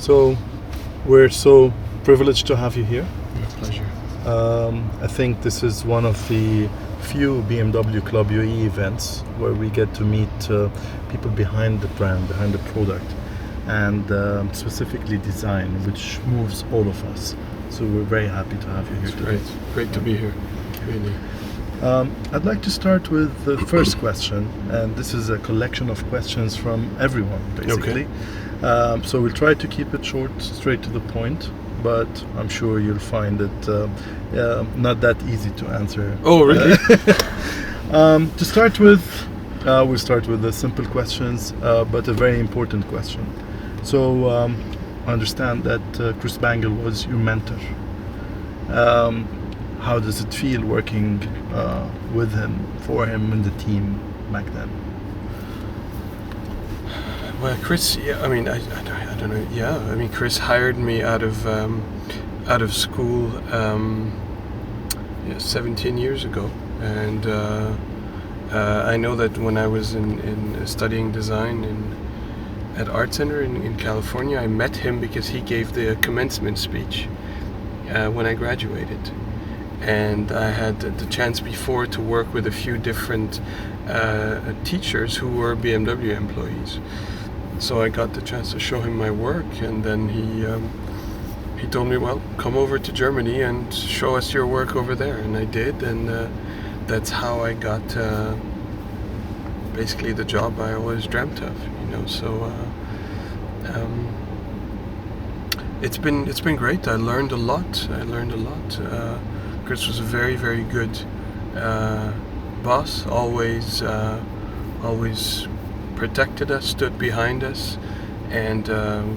So we're so privileged to have you here. My pleasure. I think this is one of the few BMW Club UAE events where we get to meet people behind the brand, behind the product, and specifically design, which moves all of us. So we're very happy to have you here today. Great to be here, really. I'd like to start with the first question, and this is a collection of questions from everyone, basically. Okay. So we'll try to keep it short, straight to the point, but I'm sure you'll find it not that easy to answer. Oh, really? To start with, we'll start with the simple questions, but a very important question. So I understand that Chris Bangle was your mentor. How does it feel working with him, for him, and the team back then? Well, Chris, yeah, I mean, I don't know. Yeah, I mean, Chris hired me out of school 17 years ago, and I know that when I was in studying design at Art Center in California, I met him because he gave the commencement speech when I graduated. And I had the chance before to work with a few different teachers who were BMW employees. So I got the chance to show him my work, and then he told me, well, come over to Germany and show us your work over there. And I did, and that's how I got basically the job I always dreamt of, you know. So it's been great. I learned a lot. Chris was a very, very good boss. Always protected us, stood behind us, and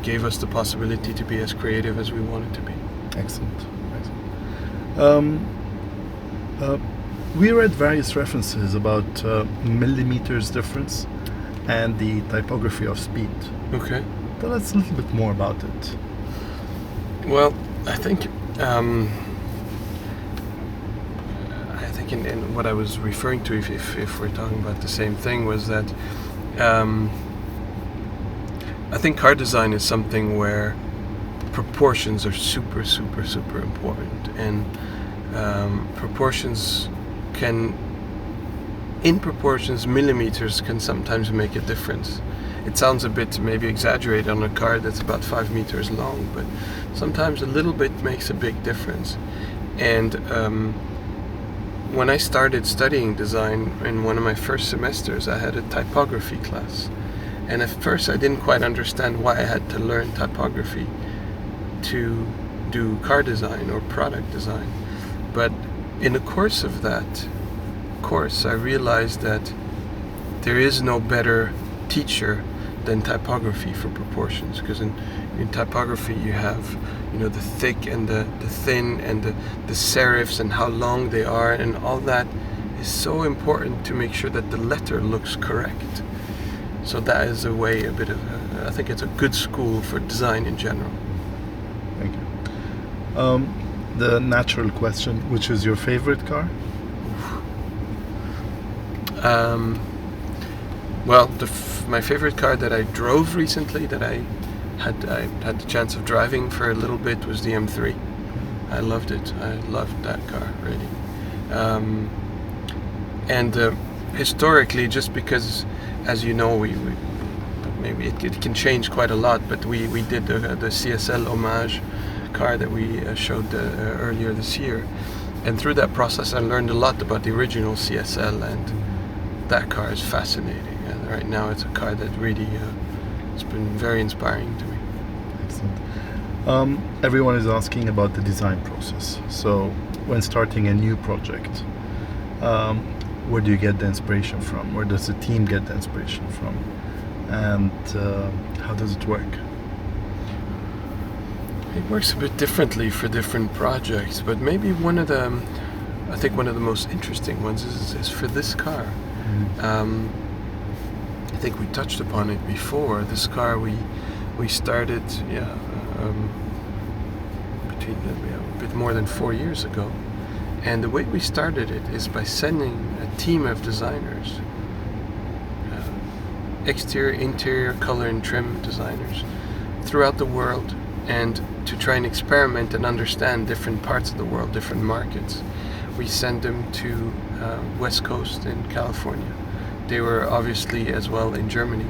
gave us the possibility to be as creative as we wanted to be. Excellent. We read various references about millimeters difference and the typography of speed. Okay. Tell us a little bit more about it. Well, I think in what I was referring to, if we're talking about the same thing, was that I think car design is something where proportions are super important, and millimeters can sometimes make a difference. It sounds a bit maybe exaggerated on a car that's about 5 meters long, but sometimes a little bit makes a big difference. And when I started studying design in one of my first semesters, I had a typography class. And at first I didn't quite understand why I had to learn typography to do car design or product design. But in the course of that course, I realized that there is no better teacher than typography for proportions, because in typography you have, you know, the thick and the thin and the serifs and how long they are, and all that is so important to make sure that the letter looks correct. So that is I think it's a good school for design in general. Thank you. The natural question, which is your favorite car? Well, my favorite car that I drove recently, that I had the chance of driving for a little bit, was the M3. I loved it. I loved that car, really. And historically, just because, as you know, we maybe it can change quite a lot, but we did the CSL homage car that we showed earlier this year, and through that process I learned a lot about the original CSL, and that car is fascinating. And right now it's a car that really it's been very inspiring to me. Excellent. Everyone is asking about the design process. So when starting a new project, where do you get the inspiration from? Where does the team get the inspiration from? And how does it work? It works a bit differently for different projects, but maybe one of the most interesting ones is for this car. I think we touched upon it before. This car we started between a bit more than 4 years ago, and the way we started it is by sending a team of designers, exterior, interior, color and trim designers, throughout the world and to try and experiment and understand different parts of the world, different markets. We send them to West Coast in California. They were obviously as well in Germany.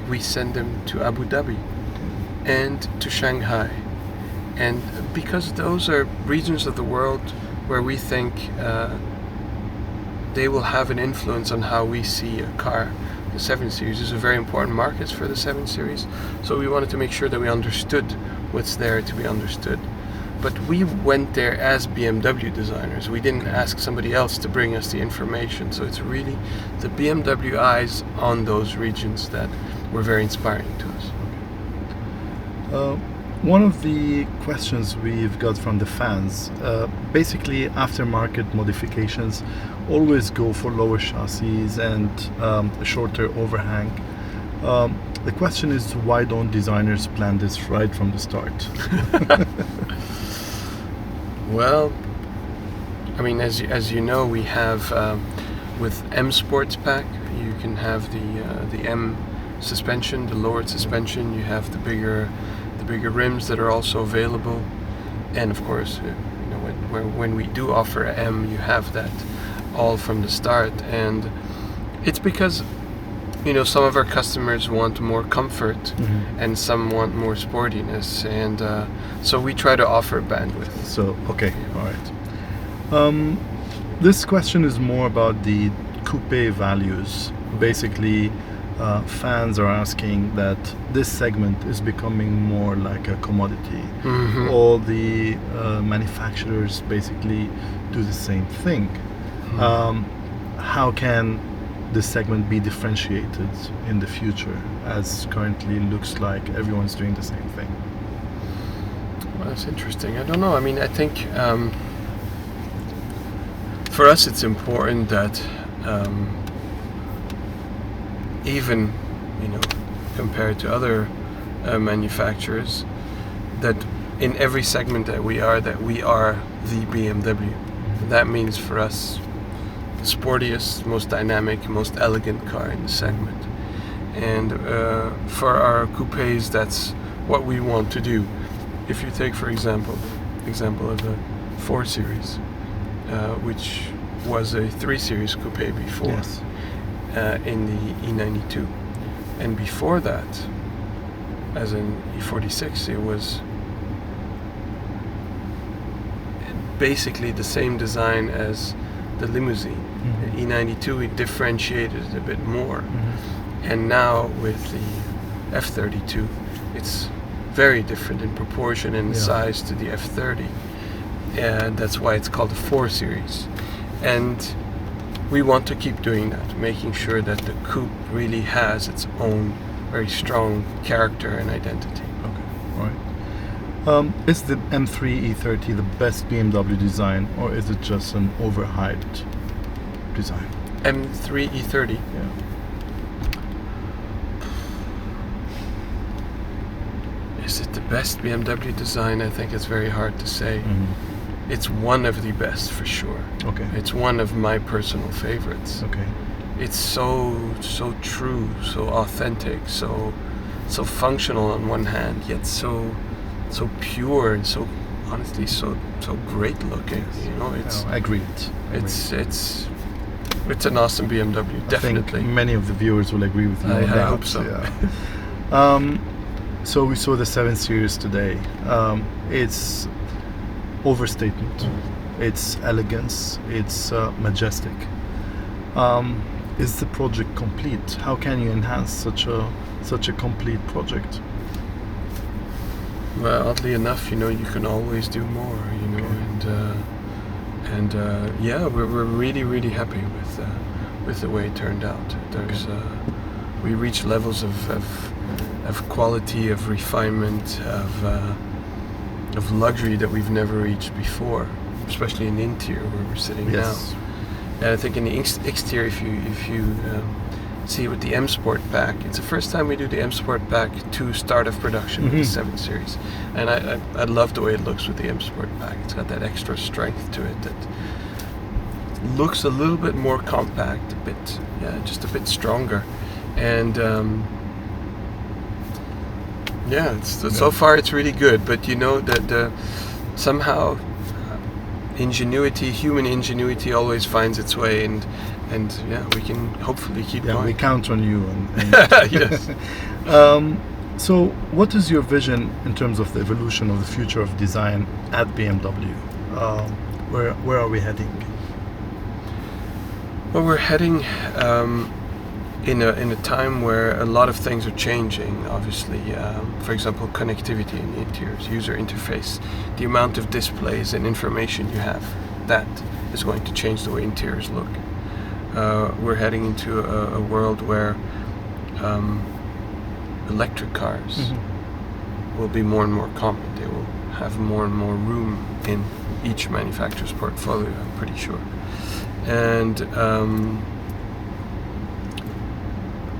We send them to Abu Dhabi and to Shanghai. And because those are regions of the world where we think they will have an influence on how we see a car. The 7 Series is a very important market for the 7 Series, so we wanted to make sure that we understood what's there to be understood. But we went there as BMW designers. We didn't ask somebody else to bring us the information, so it's really the BMW eyes on those regions that were very inspiring to us. One of the questions we've got from the fans, basically aftermarket modifications always go for lower chassis and a shorter overhang. The question is, why don't designers plan this right from the start? Well, I mean, as you know, we have with M Sports Pack, you can have the M suspension, the lowered suspension. You have the bigger rims that are also available, and of course, when we do offer M, you have that all from the start. And it's because some of our customers want more comfort, and some want more sportiness, and so we try to offer bandwidth. So okay, all right. This question is more about the coupe values. Basically, fans are asking that this segment is becoming more like a commodity. All the manufacturers basically do the same thing. How can this segment be differentiated in the future, as currently looks like everyone's doing the same thing? Well, that's interesting. I don't know. I mean, I think for us it's important that even compared to other manufacturers, that in every segment that we are the BMW. That means for us the sportiest, most dynamic, most elegant car in the segment. And for our coupes, that's what we want to do. If you take, for example of the 4 Series, which was a 3 Series coupe before. Yes. In the E92, and before that, as an E46, it was basically the same design as the limousine. The E92, we differentiated it a bit more, and now with the F32, it's very different in proportion and size to the F30, and that's why it's called the 4 Series. And we want to keep doing that, making sure that the coupe really has its own very strong character and identity. Okay, all right. Is the M3 E30 the best BMW design, or is it just an overhyped design? M3 E30? Yeah. Is it the best BMW design? I think it's very hard to say. It's one of the best for sure. Okay. It's one of my personal favorites. Okay. It's so true, so authentic, so functional on one hand, yet so pure and so honestly so great looking. It's I agree. it's an awesome BMW, definitely. I think many of the viewers will agree with you. I hope so. Yeah. So we saw the 7 Series today. It's overstatement, it's elegance, it's majestic. Is the project complete? How can you enhance such a complete project? Well, oddly enough, you can always do more. And yeah, we're really happy with the way it turned out. We reached levels of quality, of refinement, of luxury that we've never reached before, especially in the interior where we're sitting now. And I think in the exterior, if you see with the M Sport Pack, it's the first time we do the M Sport Pack to start of production with the 7 Series, and I love the way it looks with the M Sport Pack. It's got that extra strength to it that looks a little bit more compact, just a bit stronger, and Yeah, so far it's really good, but you know that somehow human ingenuity always finds its way, and yeah, we can hopefully keep going. We count on you. Yes. So what is your vision in terms of the evolution of the future of design at BMW? Where are we heading? Well, we're heading in a time where a lot of things are changing, obviously. For example, connectivity in the interiors, user interface, the amount of displays and information you have, that is going to change the way interiors look. We're heading into a world where electric cars will be more and more common. They will have more and more room in each manufacturer's portfolio, I'm pretty sure. And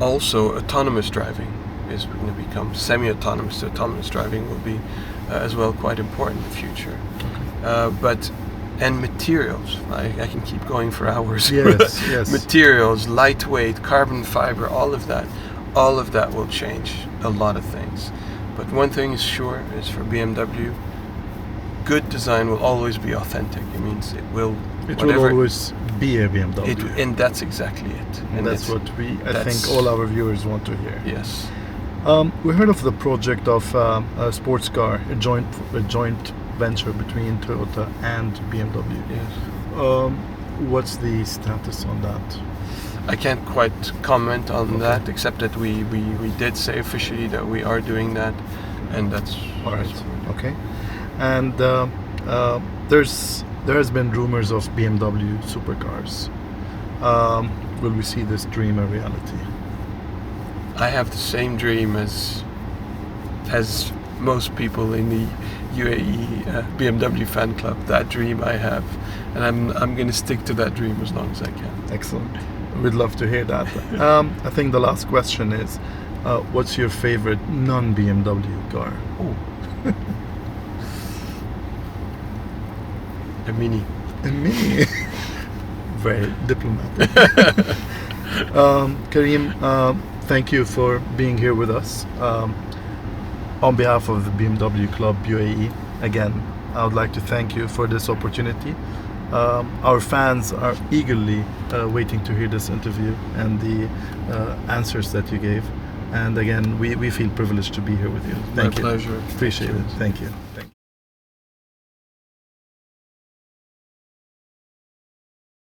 also autonomous driving is going to become semi-autonomous. Autonomous driving will be as well quite important in the future. And materials, I can keep going for hours. Yes. Materials, lightweight, carbon fiber, all of that will change a lot of things. But one thing is sure, is for BMW, good design will always be authentic. It means it will always be a BMW. And that's exactly it. And that's what I think all our viewers want to hear. Yes. We heard of the project of a sports car, a joint venture between Toyota and BMW. Yes. What's the status on that? I can't quite comment on that, except that we did say officially that we are doing that, and that's all right. Okay. And there has been rumors of BMW supercars. Will we see this dream a reality? I have the same dream as most people in the UAE BMW fan club. That dream I have, and I'm going to stick to that dream as long as I can. Excellent. We'd love to hear that. I think the last question is, what's your favorite non-BMW car? A Mini. A Mini. Very diplomatic. Karim, thank you for being here with us. On behalf of the BMW Club UAE, again, I would like to thank you for this opportunity. Our fans are eagerly waiting to hear this interview and the answers that you gave. And again, we feel privileged to be here with you. Thank you. My pleasure. Appreciate it. Thank you.